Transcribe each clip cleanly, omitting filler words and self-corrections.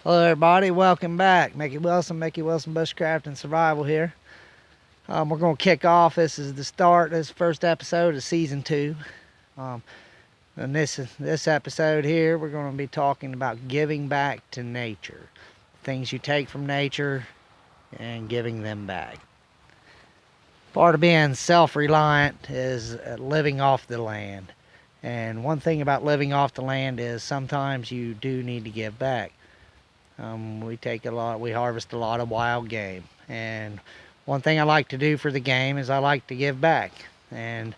Hello everybody, welcome back. Mickey Wilson Bushcraft and Survival here. We're going to kick off. This is the start, this first episode of season 2. And this episode here, we're going to be talking about giving back to nature. Things you take from nature and giving them back. Part of being self-reliant is living off the land. And one thing about living off the land is sometimes you do need to give back. We harvest a lot of wild game, and one thing I like to do for the game is I like to give back. And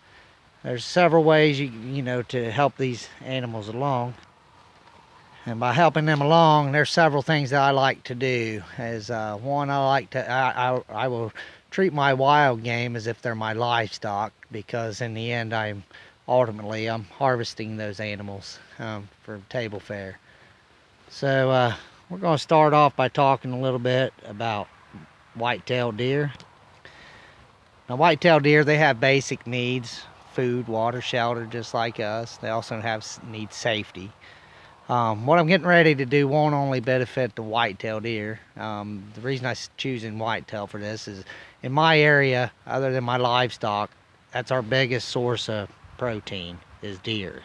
there's several ways to help these animals along. And by helping them along, there's several things that I like to do. One, I will treat my wild game as if they're my livestock, because in the end I'm harvesting those animals for table fare. So we're going to start off by talking a little bit about white-tailed deer. Now, white-tailed deer, they have basic needs: food, water, shelter, just like us. They also need safety. What I'm getting ready to do won't only benefit the white-tailed deer. The reason I'm choosing whitetail for this is, in my area, other than my livestock, that's our biggest source of protein, is deer.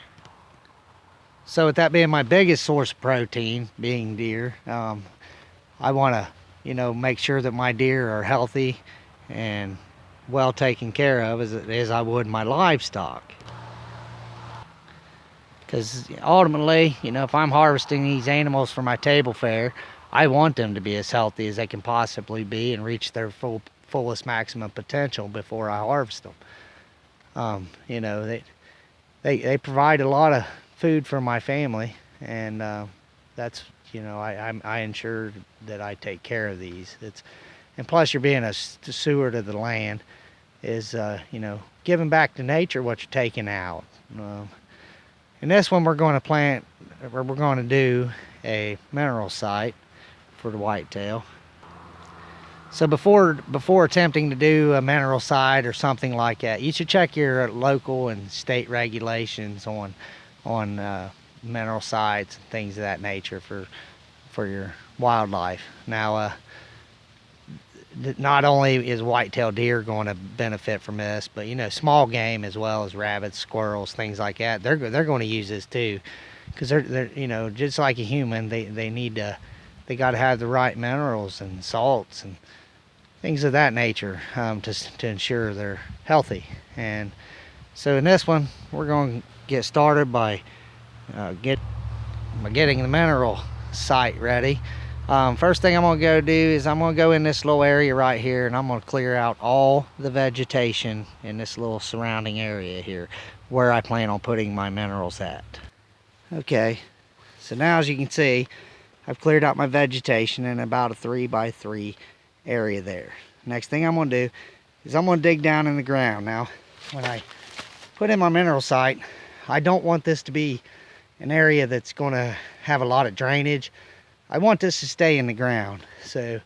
So with that being my biggest source of protein, being deer, I want to, make sure that my deer are healthy and well taken care of as I would my livestock. Because ultimately, if I'm harvesting these animals for my table fare, I want them to be as healthy as they can possibly be and reach their fullest maximum potential before I harvest them. They provide a lot of food for my family, and that's I ensure that I take care of these. And plus, you're being a steward of the land is giving back to nature what you're taking out. In this one, we're going to do a mineral site for the whitetail. So before attempting to do a mineral site or something like that, you should check your local and state regulations on mineral sites and things of that nature for your wildlife. Now, not only is white-tailed deer going to benefit from this, but small game as well, as rabbits, squirrels, things like that, they're going to use this too, because they're just like a human, they got to have the right minerals and salts and things of that nature to ensure they're healthy. And so in this one, we're going to get started by getting the mineral site ready. First thing I'm going to go do is I'm going to go in this little area right here, and I'm going to clear out all the vegetation in this little surrounding area here where I plan on putting my minerals at. Okay, so now as you can see, I've cleared out my vegetation in about a 3x3 area there. Next thing I'm going to do is I'm going to dig down in the ground. Now, when I put in my mineral site, I don't want this to be an area that's going to have a lot of drainage. I want this to stay in the ground. So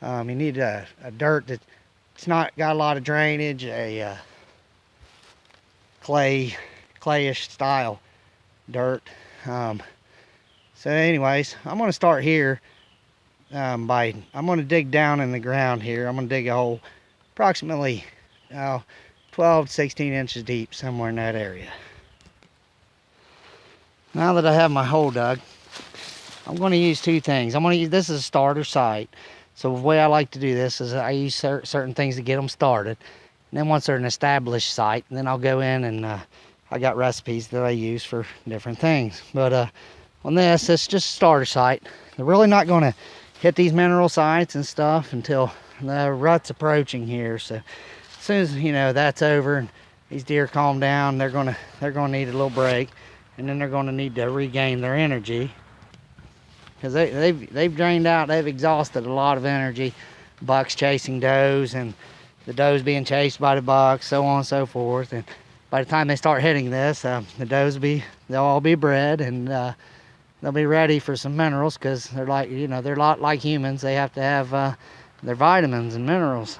you need a dirt that's not got a lot of drainage, a clayish style dirt. So anyways, I'm going to start here I'm going to dig down in the ground here. I'm going to dig a hole approximately 12 to 16 inches deep, somewhere in that area. Now that I have my hole dug, I'm going to use two things. This is a starter site. So the way I like to do this is I use certain things to get them started. And then once they're an established site, then I'll go in and I got recipes that I use for different things. But on this, it's just a starter site. They're really not going to hit these mineral sites and stuff until the rut's approaching here. So as soon as that's over and these deer calm down, they're gonna need a little break, and then they're gonna need to regain their energy, because they've drained out, they've exhausted a lot of energy. Bucks chasing does, and the does being chased by the bucks, so on and so forth. And by the time they start hitting this, the does they'll all be bred, and they'll be ready for some minerals, because they're they're a lot like humans. They have to have their vitamins and minerals.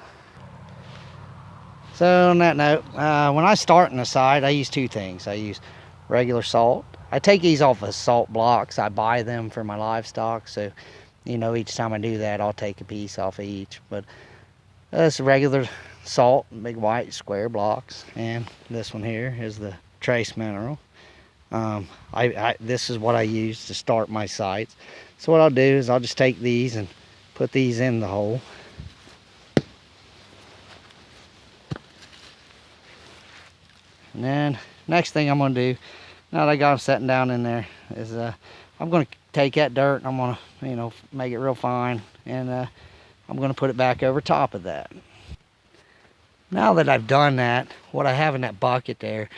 So on that note, when I start in a site, I use two things. I use regular salt. I take these off of salt blocks. I buy them for my livestock, so each time I do that, I'll take a piece off of each. But it's regular salt, big white square blocks, and this one here is the trace mineral. This is what I use to start my sites. So what I'll do is I'll just take these and put these in the hole. And then next thing I'm going to do, now that I got them sitting down in there, is I'm going to take that dirt and I'm going to, make it real fine, and I'm going to put it back over top of that. Now that I've done that, what I have in that bucket there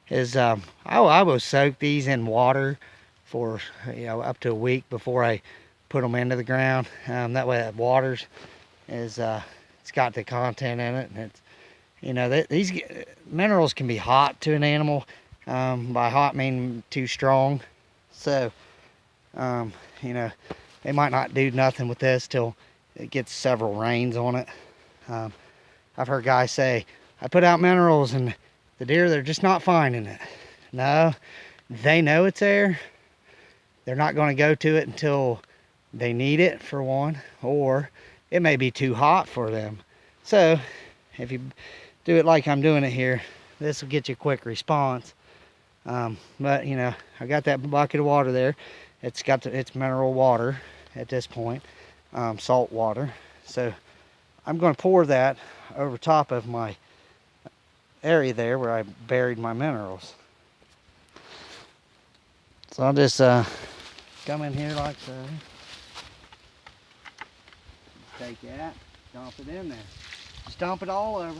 is I will soak these in water for up to a week before I put them into the ground. That way that water's is it's got the content in it, and it's these minerals can be hot to an animal. By hot mean too strong. So they might not do nothing with this till it gets several rains on it. I've heard guys say, I put out minerals and the deer, they're just not finding it. No, they know it's there. They're not going to go to it until they need it, for one, or it may be too hot for them. So if you do it like I'm doing it here, this will get you a quick response. But I got that bucket of water there. It's mineral water at this point, salt water. So I'm going to pour that over top of my area there where I buried my minerals. So I'll just come in here like so. Take that, dump it in there. Just dump it all over.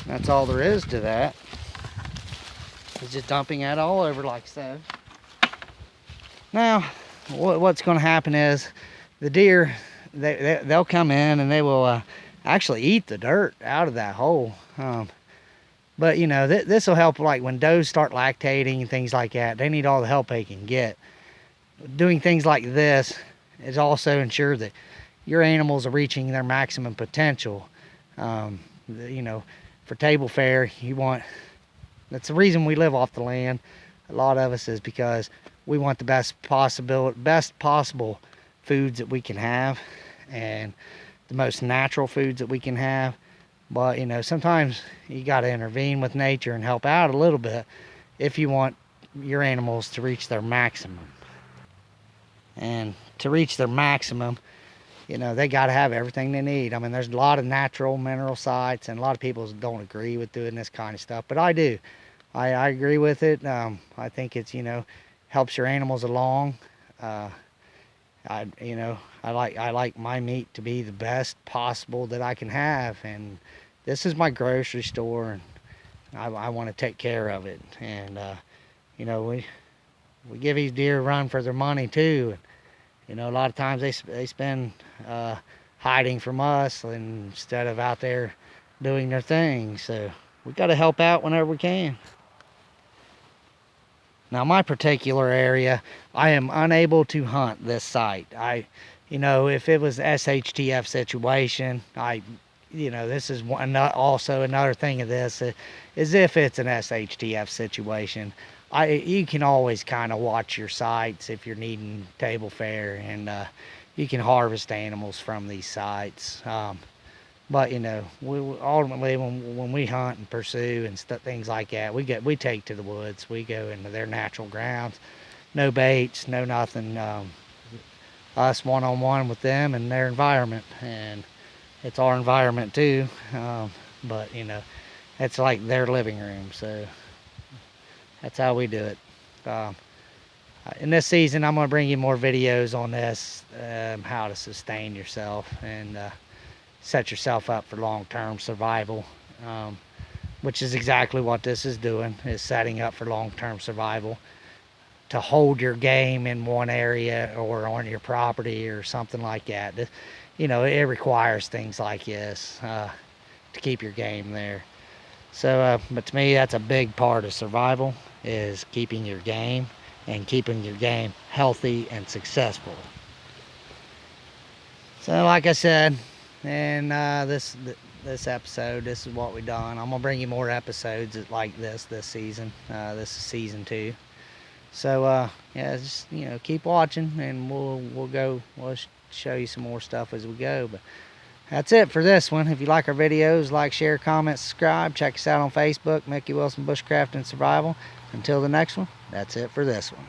That's all there is to that. It's just dumping that all over like so. Now, what's going to happen is the deer, they'll come in and they will actually eat the dirt out of that hole. But this will help, like when does start lactating and things like that. They need all the help they can get. Doing things like this is also ensure that your animals are reaching their maximum potential. For table fare, that's the reason we live off the land, a lot of us, is because we want the best possible foods that we can have, and the most natural foods that we can have. But sometimes you got to intervene with nature and help out a little bit if you want your animals to reach their maximum. And to reach their maximum, they got to have everything they need. I mean, there's a lot of natural mineral sites, and a lot of people don't agree with doing this kind of stuff, but I do. I agree with it. I think it's, helps your animals along. I like my meat to be the best possible that I can have, and this is my grocery store, and I want to take care of it. And we give these deer a run for their money too. A lot of times they spend hiding from us instead of out there doing their thing. So we got to help out whenever we can. Now, my particular area, I am unable to hunt this site. If it was SHTF situation, this is also another thing of this, is if it's an SHTF situation, you can always kind of watch your sites if you're needing table fare, and you can harvest animals from these sites. But ultimately, when we hunt and pursue and things like that, we take to the woods. We go into their natural grounds, no baits, no nothing. Us one-on-one with them and their environment, and it's our environment too. But it's like their living room, so that's how we do it. In this season, I'm going to bring you more videos on this, how to sustain yourself and set yourself up for long-term survival, which is exactly what this is doing, is setting up for long-term survival, to hold your game in one area or on your property or something like that. It requires things like this to keep your game there. So, but to me, that's a big part of survival. is keeping your game and keeping your game healthy and successful. So like I said, in this episode, this is what we done. I'm gonna bring you more episodes like this season. This is season 2. So yeah, just keep watching, and we'll show you some more stuff as we go. But that's it for this one. If you like our videos, like, share, comment, subscribe. Check us out on Facebook, Mickey Wilson Bushcraft and Survival. Until the next one, that's it for this one.